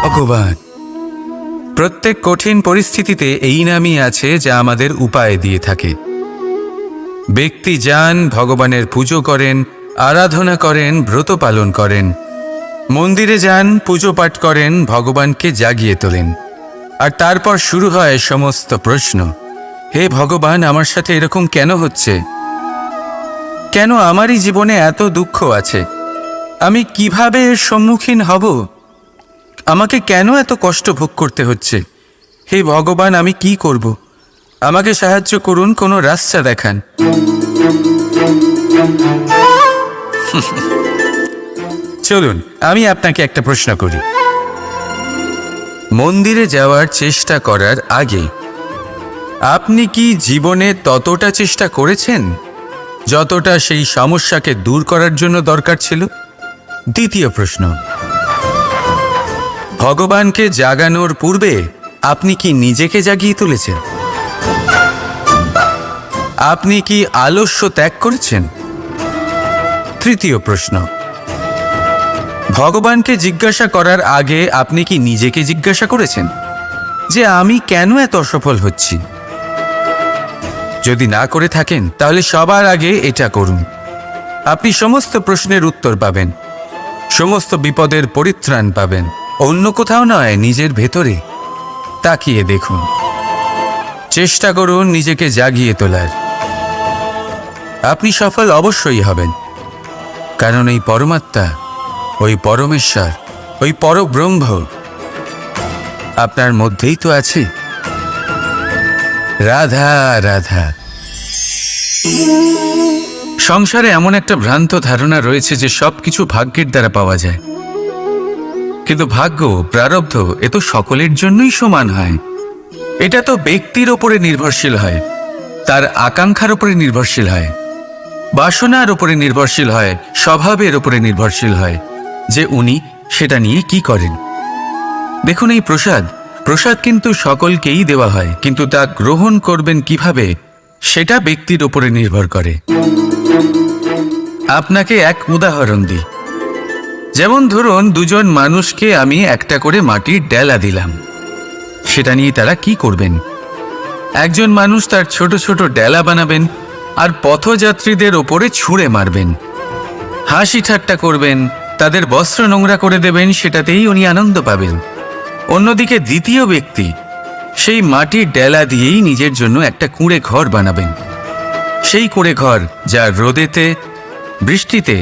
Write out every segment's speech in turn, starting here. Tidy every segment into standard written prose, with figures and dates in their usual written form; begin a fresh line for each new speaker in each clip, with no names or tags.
ভগবান। প্রত্যেক কঠিন পরিস্থিতিতে এই নামই আছে যা আমাদের উপায় দিয়ে থাকে। ব্যক্তি যান, ভগবানের পুজো করেন, আরাধনা করেন, ব্রত পালন করেন, মন্দিরে যান, পুজো পাঠ করেন, ভগবানকে জাগিয়ে তোলেন, আর তারপর শুরু হয় সমস্ত প্রশ্ন। হে ভগবান, আমার সাথে এরকম কেন হচ্ছে? কেন আমারই জীবনে এত দুঃখ আছে? আমি কিভাবে এর সম্মুখীন হব? আমাকে কেন এত কষ্ট ভোগ করতে হচ্ছে? হে ভগবান, আমি কি করব? আমাকে সাহায্য করুন, কোনো রাস্তা দেখান। চলুন আমি আপনাকে একটা প্রশ্ন করি। মন্দিরে যাওয়ার চেষ্টা করার আগে আপনি কি জীবনে ততটা চেষ্টা করেছেন যতটা সেই সমস্যাকে দূর করার জন্য দরকার ছিল? দ্বিতীয় প্রশ্ন, ভগবানকে জাগানোর পূর্বে আপনি কি নিজেকে জাগিয়ে তুলেছেন? আপনি কি আলস্য ত্যাগ করেছেন? তৃতীয় প্রশ্ন, ভগবানকে জিজ্ঞাসা করার আগে আপনি কি নিজেকে জিজ্ঞাসা করেছেন যে আমি কেন এত অসফল হচ্ছি? যদি না করে থাকেন তাহলে সবার আগে এটা করুন। আপনি সমস্ত প্রশ্নের উত্তর পাবেন, সমস্ত বিপদের পরিত্রাণ পাবেন। অন্য কোথাও নয়, নিজের ভেতরে তাকিয়ে দেখুন। চেষ্টা করুন নিজেকে জাগিয়ে তোলার। আপনি সফল অবশ্যই হবেন, কারণ এই পরমাত্মা, ওই পরমেশ্বর, ওই পরব্রহ্ম আপনার মধ্যেই তো আছে। রাধা রাধা। সংসারে এমন একটা ভ্রান্ত ধারণা রয়েছে যে সবকিছু ভাগ্যের দ্বারা পাওয়া যায়, কিন্তু ভাগ্য, প্রারব্ধ এ তো সকলের জন্যই সমান হয়। এটা তো ব্যক্তির ওপরে নির্ভরশীল হয়, তার আকাঙ্ক্ষার উপরে নির্ভরশীল হয়, বাসনার উপরে নির্ভরশীল হয়, স্বভাবের উপরে নির্ভরশীল হয় যে উনি সেটা নিয়ে কি করেন। দেখুন, এই প্রসাদ কিন্তু সকলকেই দেওয়া হয়, কিন্তু তা গ্রহণ করবেন কিভাবে সেটা ব্যক্তির উপরে নির্ভর করে। আপনাকে এক উদাহরণ দিই। যেমন ধরুন, দুজন মানুষকে আমি একটা করে মাটির ডেলা দিলাম, সেটা নিয়ে তারা কি করবেন? একজন মানুষ তার ছোট ছোট ডেলা বানাবেন আর পথযাত্রীদের ওপরে ছুঁড়ে মারবেন, হাসি ঠাট্টা করবেন, তাদের বস্ত্র নোংরা করে দেবেন, সেটাতেই উনি আনন্দ পাবেন। অন্যদিকে দ্বিতীয় ব্যক্তি সেই মাটির ডেলা দিয়েই নিজের জন্য একটা কুঁড়ে ঘর বানাবেন। সেই কুঁড়ে ঘর যা রোদেতে, বৃষ্টিতে,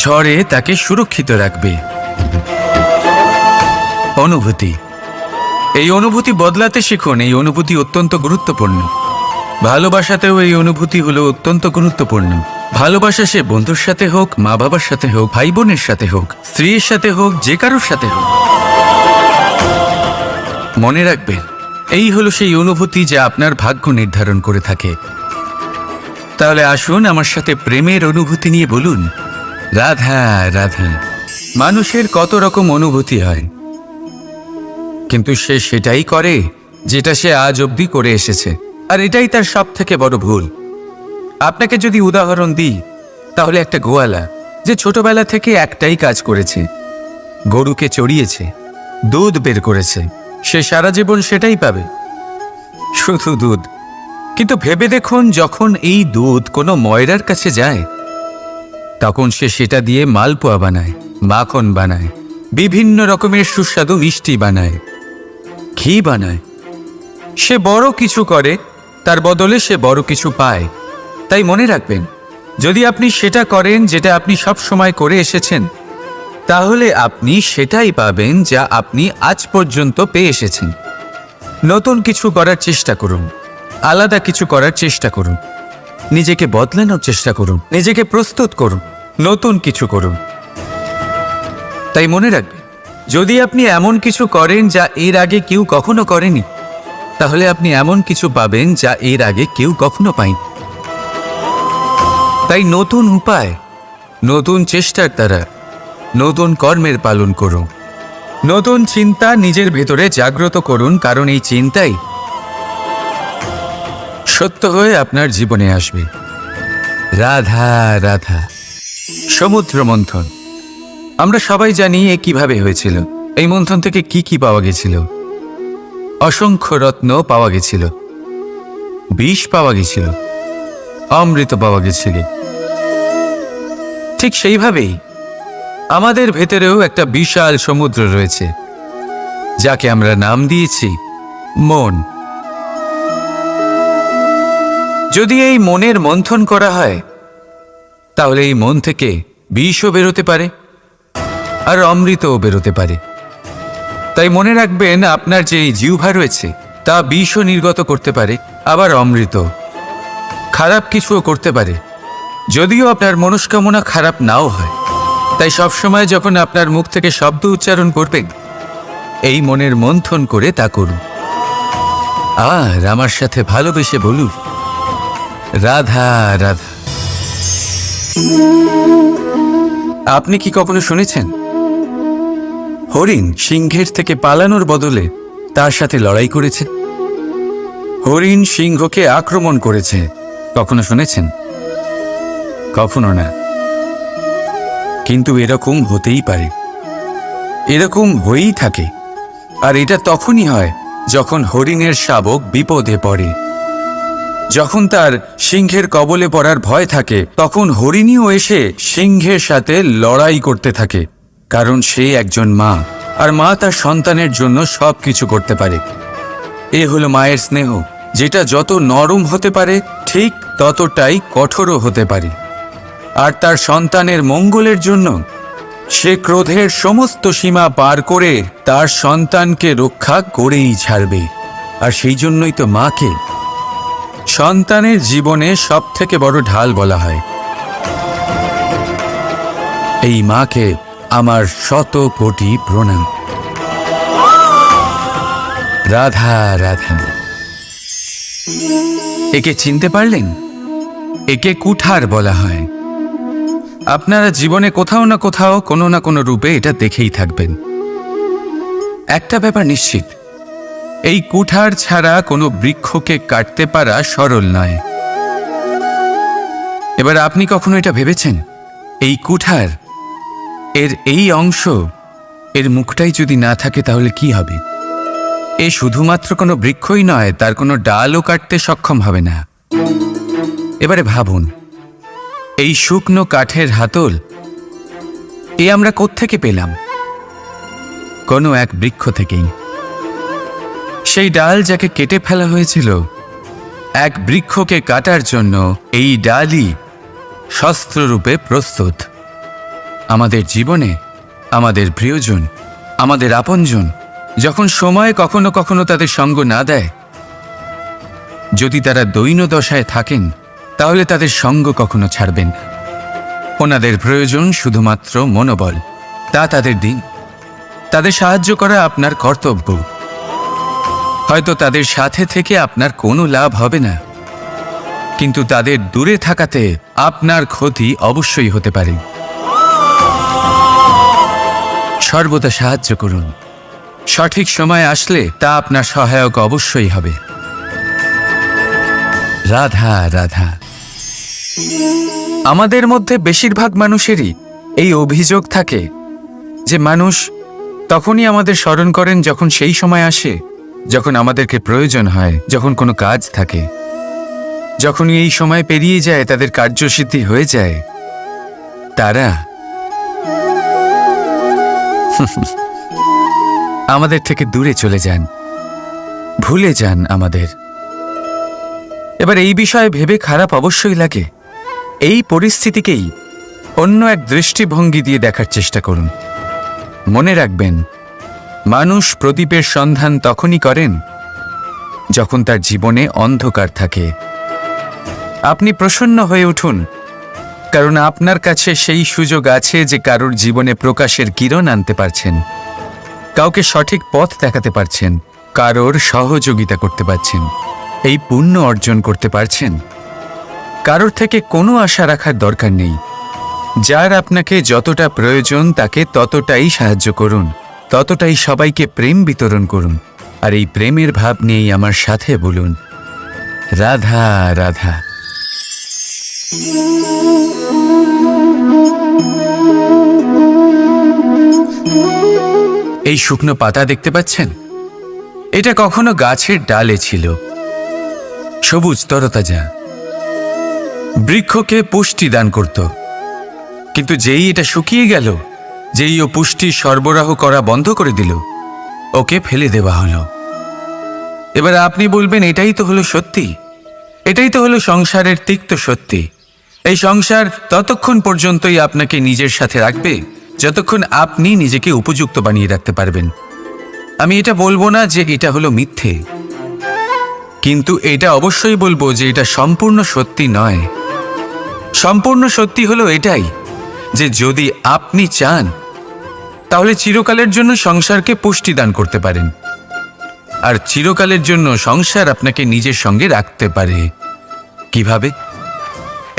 ঝড়ে তাকে সুরক্ষিত রাখবে। অনুভূতি, এই অনুভূতি বদলাতে শিখুন। এই অনুভূতি অত্যন্ত গুরুত্বপূর্ণ। ভালোবাসাতেও এই অনুভূতি হলো অত্যন্ত গুরুত্বপূর্ণ। ভালোবাসা সে বন্ধুর সাথে হোক, মা বাবার সাথে হোক, ভাই বোনের সাথে হোক, স্ত্রীর সাথে হোক, যে কারোর সাথে হোক, মনে রাখবেন এই হলো সেই অনুভূতি যা আপনার ভাগ্য নির্ধারণ করে থাকে। তাহলে আসুন আমার সাথে প্রেমের অনুভূতি নিয়ে বলুন, রাধা রাধা। মানুষের কত রকম অনুভূতি হয়, কিন্তু সে সেটাই করে যেটা সে আজ অবধি করে এসেছে, আর এটাই তার সব থেকে বড় ভুল। আপনাকে যদি উদাহরণ দিই, তাহলে একটা গোয়ালা যে ছোটবেলা থেকে একটাই কাজ করেছে, গরুকে চড়িয়েছে, দুধ বের করেছে, সে সারা জীবন সেটাই পাবে, শুধু দুধ। কিন্তু ভেবে দেখুন, যখন এই দুধ কোনো ময়রার কাছে যায়, তখন সে সেটা দিয়ে মালপোয়া বানায়, মাখন বানায়, বিভিন্ন রকমের সুস্বাদু মিষ্টি বানায়, ঘি বানায়। সে বড় কিছু করে, তার বদলে সে বড় কিছু পায়। তাই মনে রাখবেন, যদি আপনি সেটা করেন যেটা আপনি সব সময় করে এসেছেন, তাহলে আপনি সেটাই পাবেন যা আপনি আজ পর্যন্ত পেয়ে এসেছেন। নতুন কিছু করার চেষ্টা করুন, আলাদা কিছু করার চেষ্টা করুন, নিজেকে বদলানোর চেষ্টা করুন, নিজেকে প্রস্তুত করুন, নতুন কিছু করুন। তাই মনে রাখবেন, যদি আপনি এমন কিছু করেন যা এর আগে কেউ কখনো করেনি, তাহলে আপনি এমন কিছু পাবেন যা এর আগে কেউ কখনো পায়নি। তাই নতুন উপায়, নতুন চেষ্টার দ্বারা নতুন কর্মের পালন করুন। নতুন চিন্তা নিজের ভেতরে জাগ্রত করুন, কারণ এই চিন্তাই সত্য হয়ে আপনার জীবনে আসবে। রাধা রাধা। সমুদ্র মন্থন আমরা সবাই জানি এ কিভাবে হয়েছিল। এই মন্থন থেকে কি কি পাওয়া গেছিল? অসংখ্য রত্ন পাওয়া গেছিল, বিষ পাওয়া গেছিল, অমৃত পাওয়া গেছিল। ঠিক সেইভাবেই আমাদের ভেতরেও একটা বিশাল সমুদ্র রয়েছে, যাকে আমরা নাম দিয়েছি মন। যদি এই মনের মন্থন করা হয়, তাহলে এই মন থেকে বিষও বেরোতে পারে আর অমৃতও বেরোতে পারে। তাই মনে রাখবেন, আপনার যে এই জিহ্বা রয়েছে তা বিষও নির্গত করতে পারে, আবার অমৃত, খারাপ কিছুও করতে পারে, যদিও আপনার মনস্কামনা খারাপ নাও হয়। তাই সবসময় যখন আপনার মুখ থেকে শব্দ উচ্চারণ করবেন, এই মনের মন্থন করে তা করুন। আর আমার সাথে ভালোবেসে বলুন, রাধা রাধা। আপনি কি কখনো শুনেছেন হরিণ সিংহের থেকে পালানোর বদলে তার সাথে লড়াই করেছে? হরিণ সিংহকে আক্রমণ করেছে, কখনো শুনেছেন? কখনো না। কিন্তু এরকম হতেই পারে, এরকম হয়েই থাকে। আর এটা তখনই হয় যখন হরিণের শাবক বিপদে পড়ে। যখন তার সিংহের কবলে পড়ার ভয় থাকে, তখন হরিণীও এসে সিংহের সাথে লড়াই করতে থাকে। কারণ সে একজন মা, আর মা তার সন্তানের জন্য সবকিছু করতে পারে। এ হলো মায়ের স্নেহ, যেটা যত নরম হতে পারে ঠিক ততটাই কঠোরও হতে পারে। আর তার সন্তানের মঙ্গলের জন্য সে ক্রোধের সমস্ত সীমা পার করে তার সন্তানকে রক্ষা করেই ছাড়বে। আর সেই জন্যই তো মাকে সন্তানের জীবনে সবথেকে বড় ঢাল বলা হয়। এই মাকে আমার শত কোটি প্রণাম। রাধা রাধা। একে চিনতে পারলেন? একে কুঠার বলা হয়। আপনারা জীবনে কোথাও না কোথাও কোনো না কোনো রূপে এটা দেখেই থাকবেন। একটা ব্যাপার নিশ্চিত, এই কুঠার ছাড়া কোনো বৃক্ষকে কাটতে পারা সরল নয়। এবার আপনি কখনো এটা ভেবেছেন, এই কুঠার এর এই অংশ, এর মুখটাই যদি না থাকে তাহলে কি হবে? এ শুধুমাত্র কোনো বৃক্ষই নয়, তার কোনো ডালও কাটতে সক্ষম হবে না। এবারে ভাবুন, এই শুকনো কাঠের হাতল এ আমরা কোত্থেকে পেলাম? কোনো এক বৃক্ষ থেকেই। সেই ডাল যাকে কেটে ফেলা হয়েছিল, এক বৃক্ষকে কাটার জন্য এই ডালই শস্ত্ররূপে প্রস্তুত। আমাদের জীবনে আমাদের প্রিয়জন, আমাদের আপনজন যখন সময় কখনো কখনো তাদের সঙ্গ না দেয়, যদি তারা দৈন্য দশায় থাকেন, তাহলে তাদের সঙ্গ কখনো ছাড়বেন না। ওনাদের প্রয়োজন শুধুমাত্র মনোবল। তা তাদের দিন। তাদের সাহায্য করা আপনার কর্তব্য। হয়তো তাদের সাথে থেকে আপনার কোনো লাভ হবে না, কিন্তু তাদের দূরে থাকাতে আপনার ক্ষতি অবশ্যই হতে পারে। সর্বদা সাহায্য করুন। সঠিক সময় আসলে তা আপনার সহায়ক অবশ্যই হবে। রাধা রাধা। আমাদের মধ্যে বেশিরভাগ মানুষেরই এই অভিযোগ থাকে যে মানুষ তখনই আমাদের স্মরণ করেন যখন সেই সময় আসে যখন আমাদেরকে প্রয়োজন হয়, যখন কোনো কাজ থাকে। যখনই এই সময় পেরিয়ে যায়, তাদের কার্যসিদ্ধি হয়ে যায়, তারা আমাদের থেকে দূরে চলে যান, ভুলে যান আমাদের। এবার এই বিষয়ে ভেবে খারাপ অবশ্যই লাগে। এই পরিস্থিতিকেই অন্য এক দৃষ্টিভঙ্গি দিয়ে দেখার চেষ্টা করুন। মনে রাখবেন, মানুষ প্রদীপের সন্ধান তখনই করেন যখন তার জীবনে অন্ধকার থাকে। আপনি প্রসন্ন হয়ে উঠুন, কারণ আপনার কাছে সেই সুযোগ আছে যে কারোর জীবনে প্রকাশের কিরণ আনতে পারছেন, কাউকে সঠিক পথ দেখাতে পারছেন, কারোর সহযোগিতা করতে পারছেন, এই পুণ্য অর্জন করতে পারছেন। কারোর থেকে কোনো আশা রাখার দরকার নেই। যার আপনাকে যতটা প্রয়োজন তাকে ততটাই সাহায্য করুন, ততটাই সবাইকে প্রেম বিতরণ করুন। আর এই প্রেমের ভাব নিয়েই আমার সাথে বলুন, রাধা রাধা। এই শুকনো পাতা দেখতে পাচ্ছেন? এটা কখনো গাছের ডালে ছিল, সবুজ তরতাজা, বৃক্ষকে পুষ্টি দান করত। কিন্তু যেই এটা শুকিয়ে গেল, যেই ও পুষ্টি সরবরাহ করা বন্ধ করে দিল, ওকে ফেলে দেওয়া হলো। এবার আপনি বলবেন, এটাই তো হলো সত্যি, এটাই তো হলো সংসারের তিক্ত সত্যি। এই সংসার ততক্ষণ পর্যন্তই আপনাকে নিজের সাথে রাখবে যতক্ষণ আপনি নিজেকে উপযুক্ত বানিয়ে রাখতে পারবেন। আমি এটা বলবো না যে এটা হলো মিথ্যে, কিন্তু এটা অবশ্যই বলবো যে এটা সম্পূর্ণ সত্যি নয়। সম্পূর্ণ সত্যি হলো এটাই যে যদি আপনি চান তাহলে চিরকালের জন্য সংসারকে পুষ্টি দান করতে পারেন, আর চিরকালের জন্য সংসার আপনাকে নিজের সঙ্গে রাখতে পারে। কিভাবে?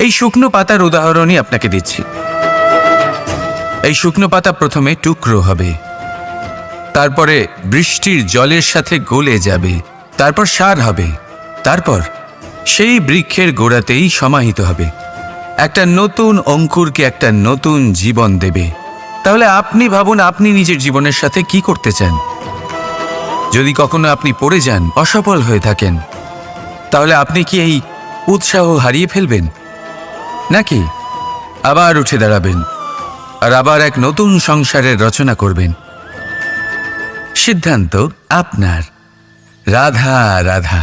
এই শুকনো পাতার উদাহরণই আপনাকে দিচ্ছি। এই শুকনো পাতা প্রথমে টুকরো হবে, তারপরে বৃষ্টির জলের সাথে গলে যাবে, তারপর সার হবে, তারপর সেই বৃক্ষের গোড়াতেই সমাহিত হবে, একটা নতুন অঙ্কুরকে একটা নতুন জীবন দেবে। তাহলে আপনি ভাবুন, আপনি নিজের জীবনের সাথে কি করতে চান? যদি কখনো আপনি পড়ে যান, অসফল হয়ে থাকেন, তাহলে আপনি কি এই উৎসাহ হারিয়ে ফেলবেন, নাকি আবার উঠে দাঁড়াবেন আর আবার এক নতুন সংসারের রচনা করবেন? সিদ্ধান্ত আপনার। রাধা রাধা।